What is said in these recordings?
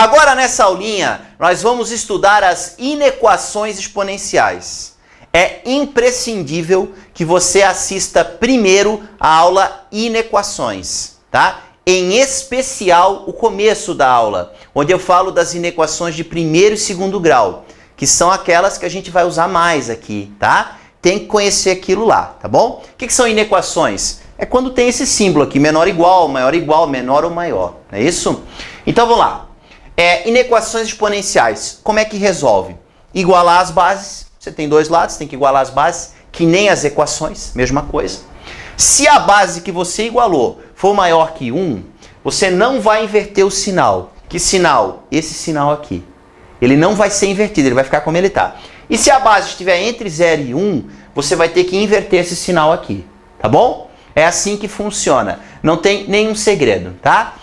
Agora nessa aulinha, nós vamos estudar as inequações exponenciais. É imprescindível que você assista primeiro a aula Inequações, tá? Em especial o começo da aula, onde eu falo das inequações de primeiro e segundo grau, que são aquelas que a gente vai usar mais aqui, tá? Tem que conhecer aquilo lá, tá bom? O que são inequações? É quando tem esse símbolo aqui, menor igual, maior igual, menor ou maior, não é isso? Então vamos lá. Inequações exponenciais, como é que resolve? Igualar as bases, você tem dois lados, tem que igualar as bases, que nem as equações, mesma coisa. Se a base que você igualou for maior que 1, você não vai inverter o sinal. Que sinal? Esse sinal aqui. Ele não vai ser invertido, ele vai ficar como ele está. E se a base estiver entre 0 e 1, você vai ter que inverter esse sinal aqui, tá bom? É assim que funciona, não tem nenhum segredo, tá?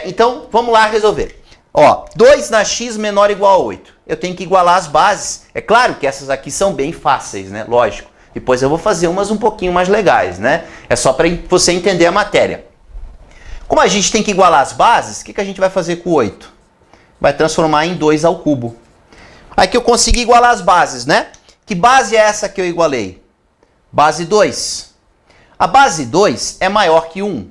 Então, vamos lá resolver. Ó, 2 na x menor ou igual a 8. Eu tenho que igualar as bases. É claro que essas aqui são bem fáceis, né? Lógico. Depois eu vou fazer umas um pouquinho mais legais, né? É só para você entender a matéria. Como a gente tem que igualar as bases, o que a gente vai fazer com o 8? Vai transformar em 2 ao cubo. Aí que eu consegui igualar as bases, né? Que base é essa que eu igualei? Base 2. A base 2 é maior que 1.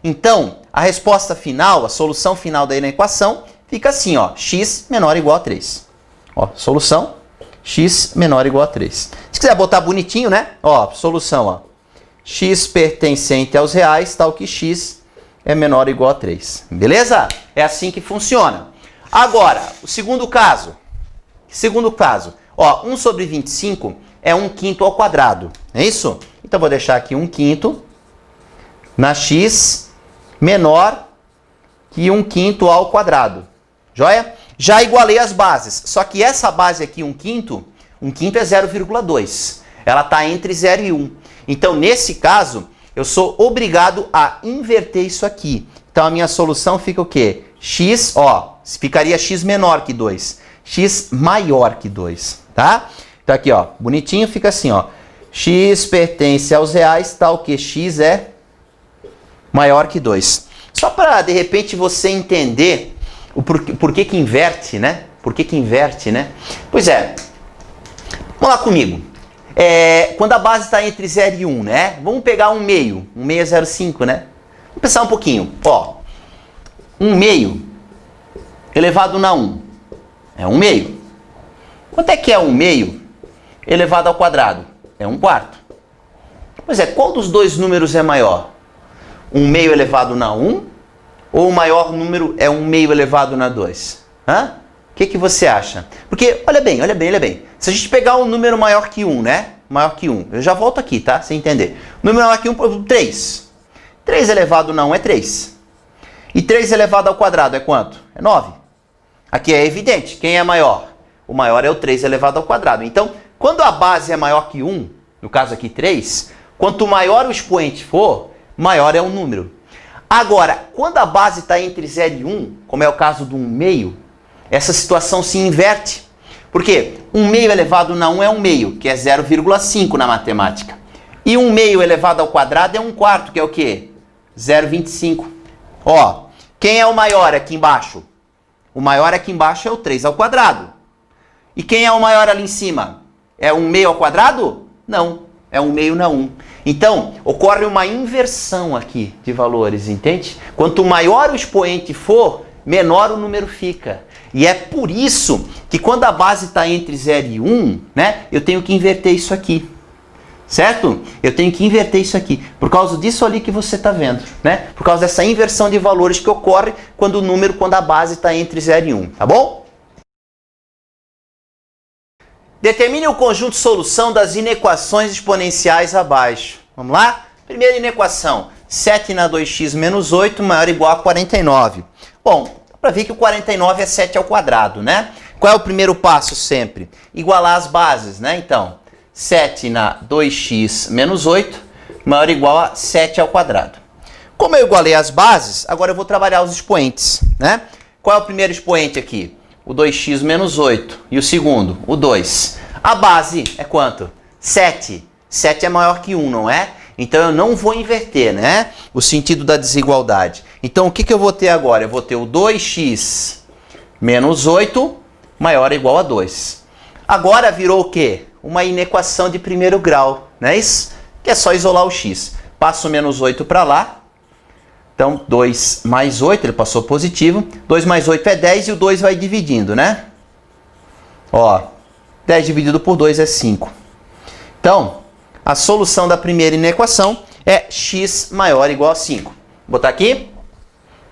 Então, a resposta final, a solução final da equação, fica assim, ó, x menor ou igual a 3. Ó, solução, x menor ou igual a 3. Se quiser botar bonitinho, né? Ó, solução, ó, x pertencente aos reais, tal que x é menor ou igual a 3. Beleza? É assim que funciona. Agora, o segundo caso. Ó, 1 sobre 25 é 1/5 ao quadrado. É isso? Então, vou deixar aqui 1/5 na x menor que 1/5 ao quadrado. Joia? Já igualei as bases. Só que essa base aqui, 1/5 é 0,2. Ela está entre 0 e 1. Então, nesse caso, eu sou obrigado a inverter isso aqui. Então, a minha solução fica o quê? X, ó, ficaria x menor que 2. X maior que 2, tá? Então, aqui, ó, bonitinho, fica assim, ó. X pertence aos reais, tal que x é maior que 2. Só para, de repente, você entender o porquê que inverte, né? Por que inverte, né? Pois é. Vamos lá comigo. Quando a base está entre 0 e 1, né? Vamos pegar 1 meio. 1 meio é 0,5, né? Vamos pensar um pouquinho. Ó, 1 meio elevado na 1 é 1 meio. Quanto é que é 1 meio elevado ao quadrado? É 1/4. Pois é, qual dos dois números é maior? 1 meio elevado na 1 ou o maior número é 1 meio elevado na 2? Hã? O que você acha? Porque, olha bem. Se a gente pegar um número maior que 1, né? Maior que 1. Eu já volto aqui, tá? Sem entender. Número maior que 1, por exemplo, 3. 3 elevado na 1 é 3. E 3 elevado ao quadrado é quanto? É 9. Aqui é evidente. Quem é maior? O maior é o 3 elevado ao quadrado. Então, quando a base é maior que 1, no caso aqui 3, quanto maior o expoente for, maior é o número. Agora, quando a base está entre 0 e 1, como é o caso do 1 meio, essa situação se inverte. Por quê? 1 meio elevado na 1 é 1 meio, que é 0,5 na matemática. E 1 meio elevado ao quadrado é 1/4, que é o quê? 0,25. Ó, quem é o maior aqui embaixo? O maior aqui embaixo é o 3 ao quadrado. E quem é o maior ali em cima? É 1 meio ao quadrado? Não, é 1 meio na 1. Então, ocorre uma inversão aqui de valores, entende? Quanto maior o expoente for, menor o número fica. E é por isso que quando a base está entre 0 e 1, né, eu tenho que inverter isso aqui. Certo? Eu tenho que inverter isso aqui. Por causa disso ali que você está vendo, né? Por causa dessa inversão de valores que ocorre quando a base está entre 0 e 1, tá bom? Determine o conjunto de solução das inequações exponenciais abaixo. Vamos lá? Primeira inequação, 7 na 2x menos 8 maior ou igual a 49. Bom, dá para ver que o 49 é 7 ao quadrado, né? Qual é o primeiro passo sempre? Igualar as bases, né? Então, 7 na 2x menos 8 maior ou igual a 7 ao quadrado. Como eu igualei as bases, agora eu vou trabalhar os expoentes, né? Qual é o primeiro expoente aqui? O 2x menos 8. E o segundo? O 2. A base é quanto? 7. 7 é maior que 1, não é? Então eu não vou inverter, né? O sentido da desigualdade. Então o que eu vou ter agora? Eu vou ter o 2x menos 8 maior ou igual a 2. Agora virou o quê? Uma inequação de primeiro grau, não é isso? Que é só isolar o x. Passo o menos 8 para lá. Então, 2 mais 8, ele passou positivo. 2 mais 8 é 10 e o 2 vai dividindo, né? Ó, 10 dividido por 2 é 5. Então, a solução da primeira inequação é x maior ou igual a 5. Vou botar aqui.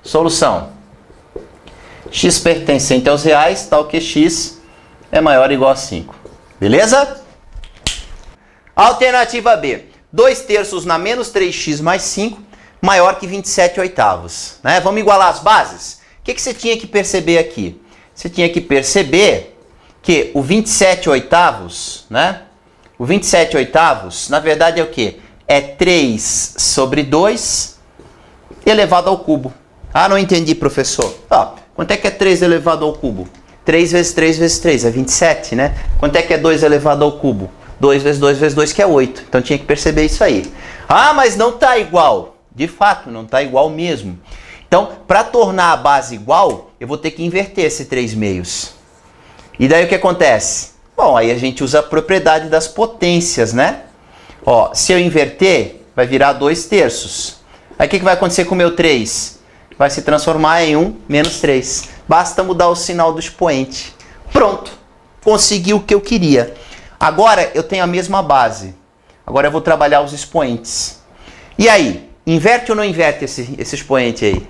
Solução. X pertencente aos reais, tal que x é maior ou igual a 5. Beleza? Alternativa B. 2 terços na menos 3x mais 5, maior que 27 oitavos. Né? Vamos igualar as bases? O que você tinha que perceber aqui? Você tinha que perceber que o 27 oitavos, né? O 27 oitavos, na verdade é o quê? É 3 sobre 2 elevado ao cubo. Ah, não entendi, professor. Ó, quanto é que é 3 elevado ao cubo? 3 vezes 3 vezes 3 é 27, né? Quanto é que é 2 elevado ao cubo? 2 vezes 2 vezes 2, que é 8. Então tinha que perceber isso aí. Ah, mas não está igual. De fato, não está igual mesmo. Então, para tornar a base igual, eu vou ter que inverter esse 3 meios. E daí o que acontece? Bom, aí a gente usa a propriedade das potências, né? Ó, se eu inverter, vai virar 2 terços. Aí o que vai acontecer com o meu 3? Vai se transformar em 1 menos 3. Basta mudar o sinal do expoente. Pronto. Consegui o que eu queria. Agora eu tenho a mesma base. Agora eu vou trabalhar os expoentes. E aí? Inverte ou não inverte esse expoente aí?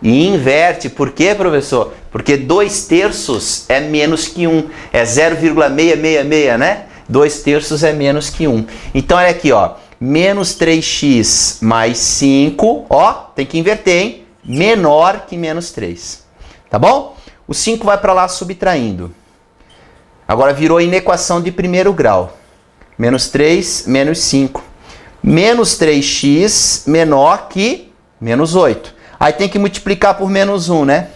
E inverte. Por quê, professor? Porque 2 terços é menos que 1. É 0,666, né? 2 terços é menos que 1. Então olha aqui, ó. Menos 3x mais 5. Ó, tem que inverter, hein? Menor que menos 3. Tá bom? O 5 vai para lá subtraindo. Agora virou inequação de primeiro grau. Menos 3, menos 5. Menos 3x menor que menos 8. Aí tem que multiplicar por menos 1, né?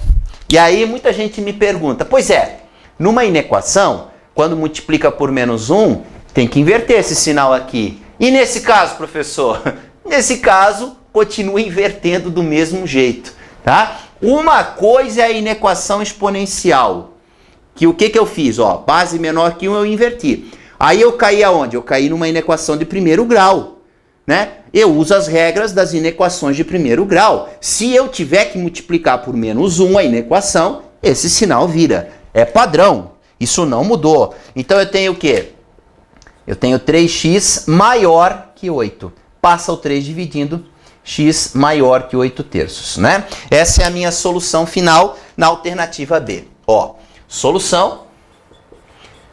E aí muita gente me pergunta, pois é, numa inequação, quando multiplica por menos 1, tem que inverter esse sinal aqui. E nesse caso, professor? Nesse caso, continua invertendo do mesmo jeito, tá? Uma coisa é a inequação exponencial. Que o que eu fiz? Ó, base menor que 1 eu inverti. Aí eu caí aonde? Eu caí numa inequação de primeiro grau, né? Eu uso as regras das inequações de primeiro grau. Se eu tiver que multiplicar por menos 1 a inequação, esse sinal vira. É padrão. Isso não mudou. Então eu tenho o quê? Eu tenho 3x maior que 8. Passa o 3 dividindo, x maior que 8 terços, né? Essa é a minha solução final na alternativa B. Ó, solução,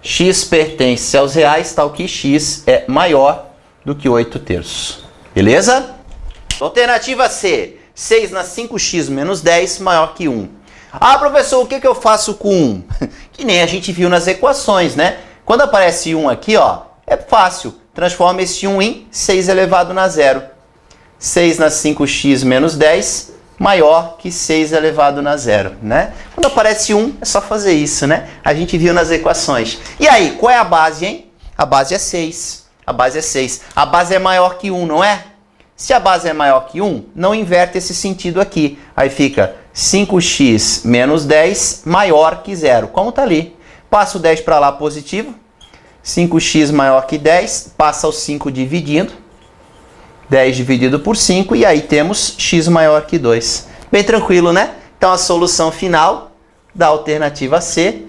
x pertence aos reais, tal que x é maior do que 8 terços. Beleza? Alternativa C, 6 na 5x menos 10 maior que 1. Ah, professor, o que eu faço com 1? Que nem a gente viu nas equações, né? Quando aparece 1 aqui, ó, é fácil. Transforma esse 1 em 6 elevado na 0. 6 na 5x menos 10 maior que 6 elevado na 0, né? Quando aparece 1, é só fazer isso, né? A gente viu nas equações. E aí, qual é a base, hein? A base é 6. A base é 6. A base é maior que 1, não é? Se a base é maior que 1, não inverte esse sentido aqui. Aí fica 5x menos 10 maior que 0. Como tá ali. Passa o 10 para lá positivo. 5x maior que 10. Passa o 5 dividindo. 10 dividido por 5. E aí temos x maior que 2. Bem tranquilo, né? Então a solução final da alternativa C.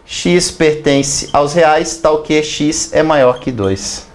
X pertence aos reais, tal que x é maior que 2.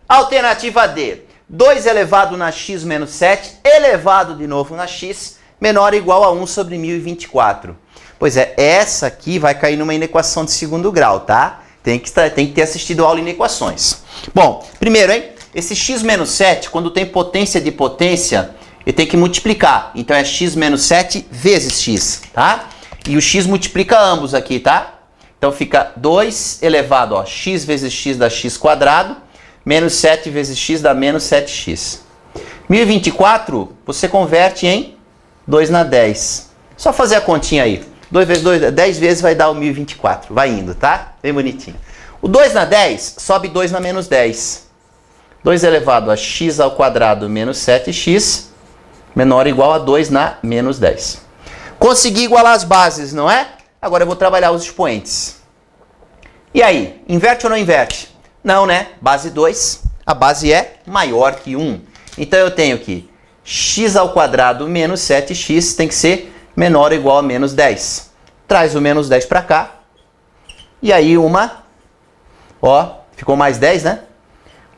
Alternativa D. 2 elevado na x menos 7, elevado de novo na x, menor ou igual a 1 sobre 1024. Pois é, essa aqui vai cair numa inequação de segundo grau, tá? Tem que ter assistido a aula em equações. Bom, primeiro, hein? Esse x menos 7, quando tem potência de potência, ele tem que multiplicar. Então é x menos 7 vezes x, tá? E o x multiplica ambos aqui, tá? Então fica 2 elevado a x vezes x dá x quadrado, menos 7 vezes x dá menos 7x. 1024, você converte em 2 na 10. Só fazer a continha aí. 2 vezes 2, 10 vezes vai dar o 1024. Vai indo, tá? Bem bonitinho. O 2 na 10 sobe 2 na menos 10. 2 elevado a x ao quadrado menos 7x menor ou igual a 2 na menos 10. Consegui igualar as bases, não é? Agora eu vou trabalhar os expoentes. E aí, inverte ou não inverte? Não, né? Base 2, a base é maior que 1. Então eu tenho que x ao quadrado menos 7x tem que ser menor ou igual a menos 10. Traz o menos 10 para cá. E aí ficou mais 10, né?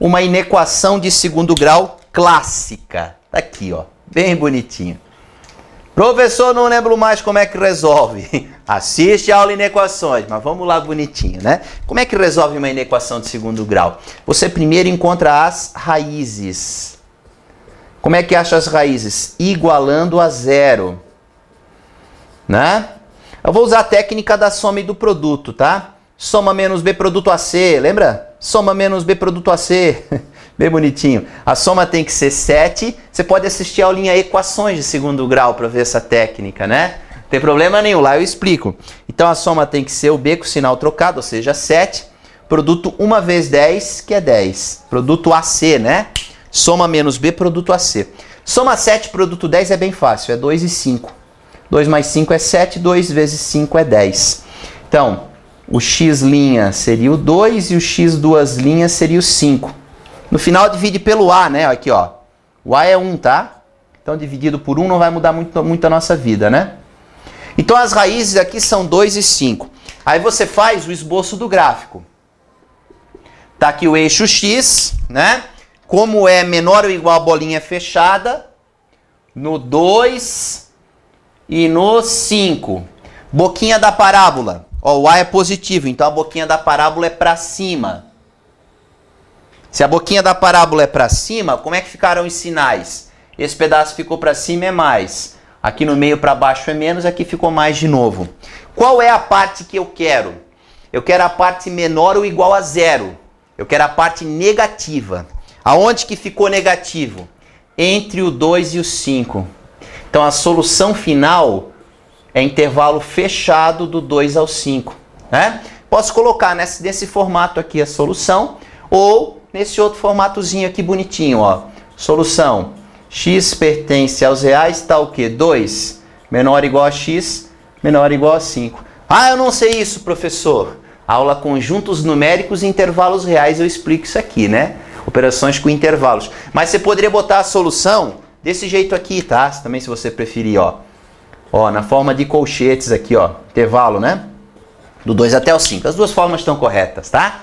Uma inequação de segundo grau clássica. Tá aqui, ó, bem bonitinho. Professor, não lembro mais como é que resolve. Assiste a aula em inequações, mas vamos lá bonitinho, né? Como é que resolve uma inequação de segundo grau? Você primeiro encontra as raízes. Como é que acha as raízes? Igualando a zero, né? Eu vou usar a técnica da soma e do produto, tá? Soma menos B produto AC, lembra? Soma menos B produto AC. Bem bonitinho. A soma tem que ser 7. Você pode assistir a aulinha Equações de segundo grau para ver essa técnica, né? Não tem problema nenhum, lá eu explico. Então a soma tem que ser o B com o sinal trocado, ou seja, 7. Produto 1 vezes 10, que é 10. Produto AC, né? Soma menos B produto AC. Soma 7 produto 10 é bem fácil, é 2 e 5. 2 mais 5 é 7, 2 vezes 5 é 10. Então, o x' seria o 2 e o x duas linhas seria o 5. No final divide pelo A, né? Aqui, ó. O A é 1, tá? Então dividido por 1 não vai mudar muito a nossa vida, né? Então as raízes aqui são 2 e 5. Aí você faz o esboço do gráfico. Tá aqui o eixo x, né? Como é menor ou igual a bolinha fechada, no 2 e no 5. Boquinha da parábola. Ó, o A é positivo, então a boquinha da parábola é para cima. Se a boquinha da parábola é para cima, como é que ficaram os sinais? Esse pedaço ficou para cima é mais. Aqui no meio para baixo é menos, aqui ficou mais de novo. Qual é a parte que eu quero? Eu quero a parte menor ou igual a zero. Eu quero a parte negativa. Aonde que ficou negativo? Entre o 2 e o 5. Então a solução final é intervalo fechado do 2 ao 5. Né? Posso colocar nesse formato aqui a solução, ou nesse outro formatozinho aqui bonitinho, ó. Solução. X pertence aos reais, tá o quê? 2 menor ou igual a x, menor ou igual a 5. Ah, eu não sei isso, professor. Aula conjuntos numéricos e intervalos reais, eu explico isso aqui, né? Operações com intervalos. Mas você poderia botar a solução desse jeito aqui, tá? Também se você preferir, ó. Ó, na forma de colchetes aqui, ó. Intervalo, né? Do 2 até o 5. As duas formas estão corretas, tá?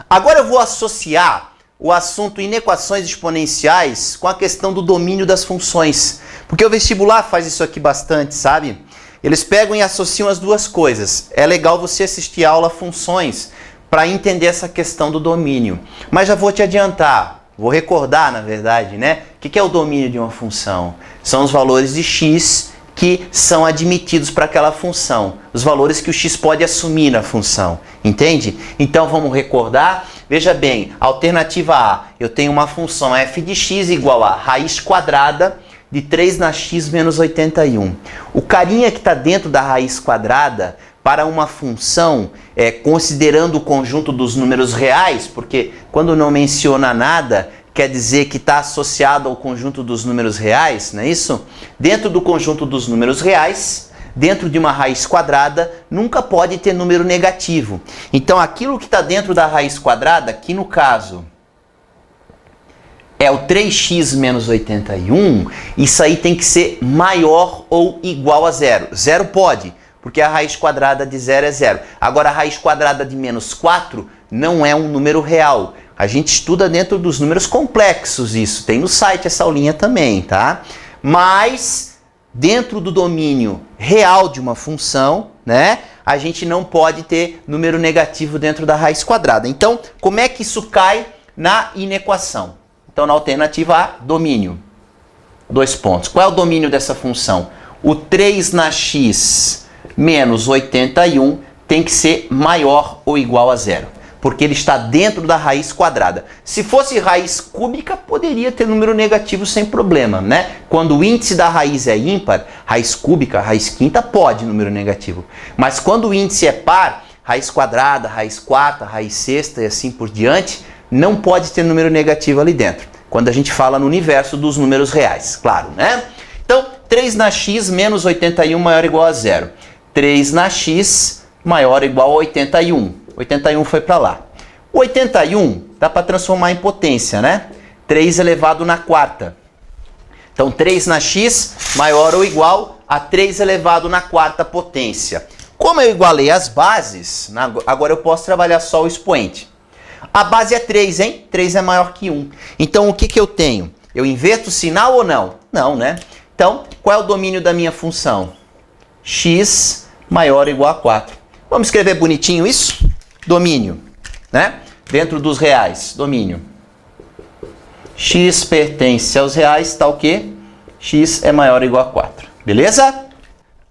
Agora eu vou associar o assunto inequações exponenciais com a questão do domínio das funções. Porque o vestibular faz isso aqui bastante, sabe? Eles pegam e associam as duas coisas. É legal você assistir a aula funções para entender essa questão do domínio. Mas já vou te adiantar, vou recordar, na verdade, né? O que é o domínio de uma função? São os valores de x que são admitidos para aquela função. Os valores que o x pode assumir na função. Entende? Então vamos recordar. Veja bem, alternativa A, eu tenho uma função f de x igual a raiz quadrada de 3 na x menos 81. O carinha que está dentro da raiz quadrada, para uma função, considerando o conjunto dos números reais, porque quando não menciona nada, quer dizer que está associado ao conjunto dos números reais, não é isso? Dentro do conjunto dos números reais, dentro de uma raiz quadrada, nunca pode ter número negativo. Então aquilo que está dentro da raiz quadrada, que no caso é o 3x menos 81, isso aí tem que ser maior ou igual a zero. Zero pode, porque a raiz quadrada de zero é zero. Agora a raiz quadrada de menos 4 não é um número real. A gente estuda dentro dos números complexos isso. Tem no site essa aulinha também, tá? Mas dentro do domínio real de uma função, né? A gente não pode ter número negativo dentro da raiz quadrada. Então, como é que isso cai na inequação? Então, na alternativa A, domínio. 2 pontos. Qual é o domínio dessa função? O 3 na x menos 81 tem que ser maior ou igual a zero. Porque ele está dentro da raiz quadrada. Se fosse raiz cúbica, poderia ter número negativo sem problema, né? Quando o índice da raiz é ímpar, raiz cúbica, raiz quinta, pode número negativo. Mas quando o índice é par, raiz quadrada, raiz quarta, raiz sexta e assim por diante, não pode ter número negativo ali dentro. Quando a gente fala no universo dos números reais, claro, né? Então, 3 na x menos 81 maior ou igual a 0. 3 na x maior ou igual a 81. 81 foi para lá. O 81 dá para transformar em potência, né? 3 elevado na quarta. Então, 3 na x maior ou igual a 3 elevado na quarta potência. Como eu igualei as bases, agora eu posso trabalhar só o expoente. A base é 3, hein? 3 é maior que 1. Então, o que eu tenho? Eu inverto o sinal ou não? Não, né? Então, qual é o domínio da minha função? X maior ou igual a 4. Vamos escrever bonitinho isso? Domínio, né? Dentro dos reais, domínio. X pertence aos reais, tá o quê? X é maior ou igual a 4. Beleza?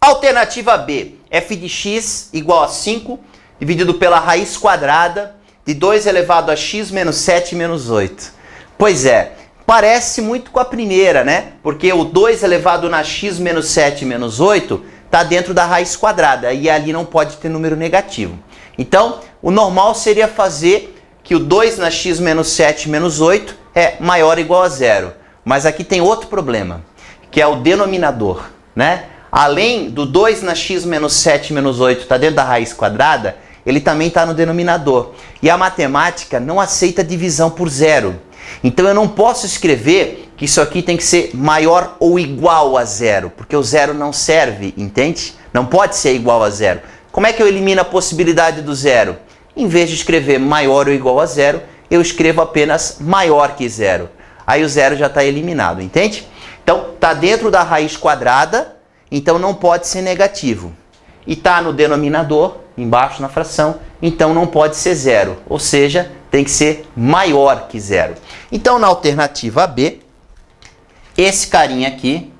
Alternativa B. F de x igual a 5, dividido pela raiz quadrada de 2 elevado a x menos 7 menos 8. Pois é, parece muito com a primeira, né? Porque o 2 elevado na x menos 7 menos 8 está dentro da raiz quadrada e ali não pode ter número negativo. Então, o normal seria fazer que o 2 na x menos 7 menos 8 é maior ou igual a 0. Mas aqui tem outro problema, que é o denominador, né? Além do 2 na x menos 7 menos 8 está dentro da raiz quadrada, ele também está no denominador. E a matemática não aceita divisão por zero. Então eu não posso escrever que isso aqui tem que ser maior ou igual a zero, porque o zero não serve, entende? Não pode ser igual a zero. Como é que eu elimino a possibilidade do zero? Em vez de escrever maior ou igual a zero, eu escrevo apenas maior que zero. Aí o zero já está eliminado, entende? Então, está dentro da raiz quadrada, então não pode ser negativo. E está no denominador, embaixo na fração, então não pode ser zero. Ou seja, tem que ser maior que zero. Então, na alternativa B, esse carinha aqui,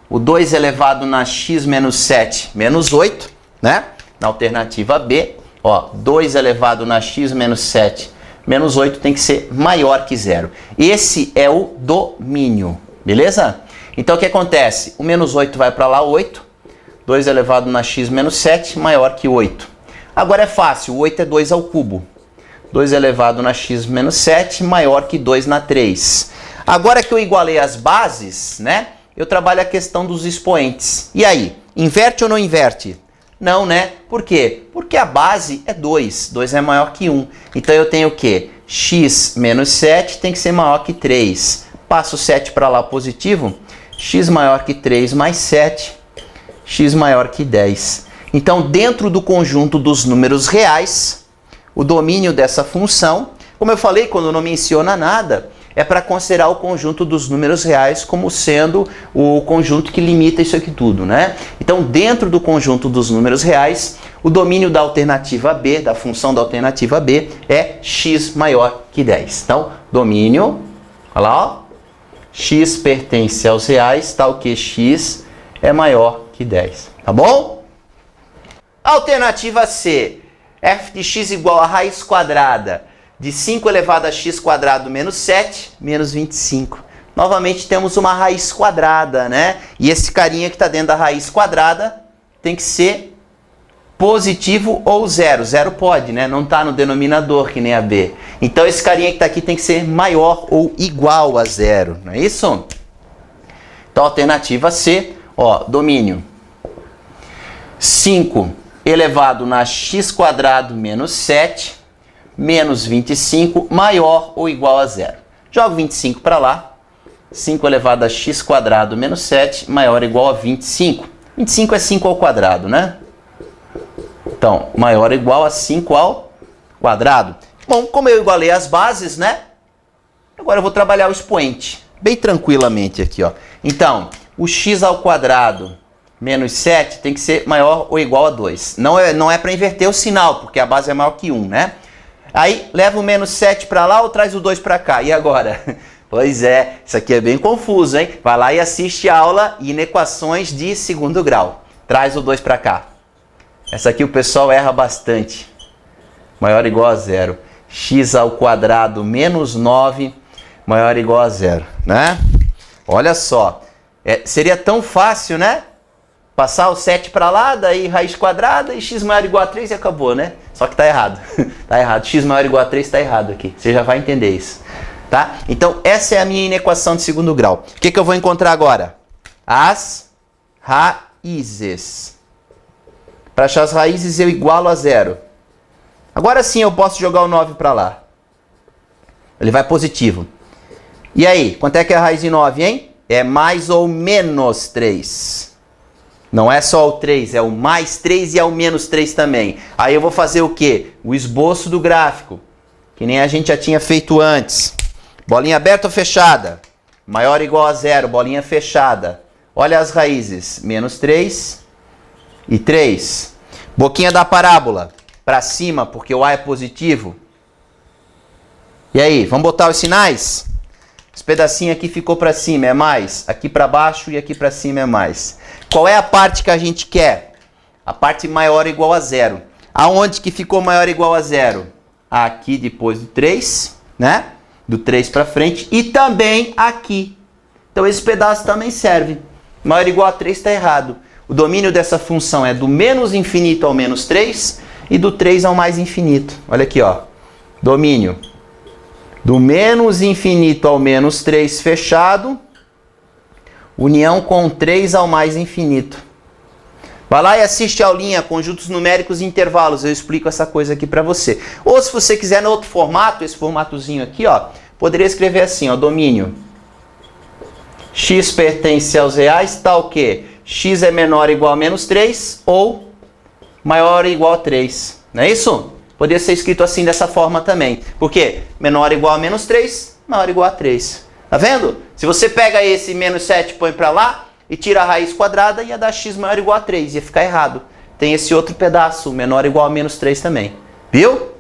o 2 elevado na x menos 7 menos 8, né? Na alternativa B, ó, 2 elevado na x menos 7 menos 8 tem que ser maior que zero. Esse é o domínio, beleza? Então, o que acontece? O menos 8 vai para lá, 8. 2 elevado na x menos 7 maior que 8. Agora é fácil, o 8 é 2 ao cubo. 2 elevado na x menos 7 maior que 2 na 3. Agora que eu igualei as bases, né? Eu trabalho a questão dos expoentes. E aí, inverte ou não inverte? Não, né? Por quê? Porque a base é 2. 2 é maior que 1. Então eu tenho o quê? X menos 7 tem que ser maior que 3. Passo o 7 para lá positivo. X maior que 3 mais 7. X maior que 10. Então, dentro do conjunto dos números reais, o domínio dessa função, como eu falei, quando não menciona nada, é para considerar o conjunto dos números reais como sendo o conjunto que limita isso aqui tudo, né? Então, dentro do conjunto dos números reais, o domínio da alternativa B, da função da alternativa B, é x maior que 10. Então, domínio, olha lá, ó, x pertence aos reais, tal que x é maior que 10, tá bom? Alternativa C, f de x igual a raiz quadrada de 5 elevado a x quadrado menos 7 menos 25. Novamente temos uma raiz quadrada, né? E esse carinha que está dentro da raiz quadrada tem que ser positivo ou zero. Zero pode, né? Não está no denominador que nem a B. Então esse carinha que está aqui tem que ser maior ou igual a zero, não é isso? Então alternativa C, ó, domínio 5 elevado na x quadrado menos 7 menos 25 maior ou igual a zero. Jogo 25 para lá. 5 elevado a x quadrado menos 7 maior ou igual a 25. 25 é 5 ao quadrado, né? Então, maior ou igual a 5 ao quadrado. Bom, como eu igualei as bases, né? Agora eu vou trabalhar o expoente. Bem tranquilamente aqui, ó. Então, o x ao quadrado menos 7 tem que ser maior ou igual a 2. Não é para inverter o sinal, porque a base é maior que 1, né? Aí, leva o menos 7 para lá ou traz o 2 para cá? E agora? Pois é, isso aqui é bem confuso, hein? Vai lá e assiste a aula inequações de segundo grau. Traz o 2 para cá. Essa aqui o pessoal erra bastante. Maior ou igual a 0. X ao quadrado menos 9 maior ou igual a 0, né? Olha só. Seria tão fácil, né? Passar o 7 para lá, daí raiz quadrada e x maior ou igual a 3 e acabou, né? Só que tá errado. Tá errado. X maior ou igual a 3 tá errado aqui. Você já vai entender isso. Tá? Então, essa é a minha inequação de segundo grau. O que eu vou encontrar agora? As raízes. Para achar as raízes, eu igualo a zero. Agora sim eu posso jogar o 9 para lá. Ele vai positivo. E aí, quanto é que é a raiz de 9, hein? É mais ou menos 3. Não é só o 3, é o mais 3 e é o menos 3 também. Aí eu vou fazer o quê? O esboço do gráfico, que nem a gente já tinha feito antes. Bolinha aberta ou fechada? Maior ou igual a zero, bolinha fechada. Olha as raízes, menos 3 e 3. Boquinha da parábola, para cima, porque o A é positivo. E aí, vamos botar os sinais? Esse pedacinho aqui ficou para cima, é mais. Aqui para baixo e aqui para cima é mais. Qual é a parte que a gente quer? A parte maior ou igual a zero. Aonde que ficou maior ou igual a zero? Aqui depois do 3, né? Do 3 para frente. E também aqui. Então esse pedaço também serve. Maior ou igual a 3 está errado. O domínio dessa função é do menos infinito ao menos 3 e do 3 ao mais infinito. Olha aqui, ó. Domínio do menos infinito ao menos 3 fechado, união com 3 ao mais infinito. Vai lá e assiste a aulinha, conjuntos numéricos e intervalos. Eu explico essa coisa aqui para você. Ou se você quiser no outro formato, esse formatozinho aqui, ó, poderia escrever assim, ó, domínio x pertence aos reais, tal que x é menor ou igual a menos 3 ou maior ou igual a 3. Não é isso? Poderia ser escrito assim, dessa forma também. Por quê? Menor ou igual a menos 3, maior ou igual a 3. Tá vendo? Se você pega esse menos 7 e põe para lá e tira a raiz quadrada, ia dar x maior ou igual a 3. Ia ficar errado. Tem esse outro pedaço, menor ou igual a menos 3 também. Viu?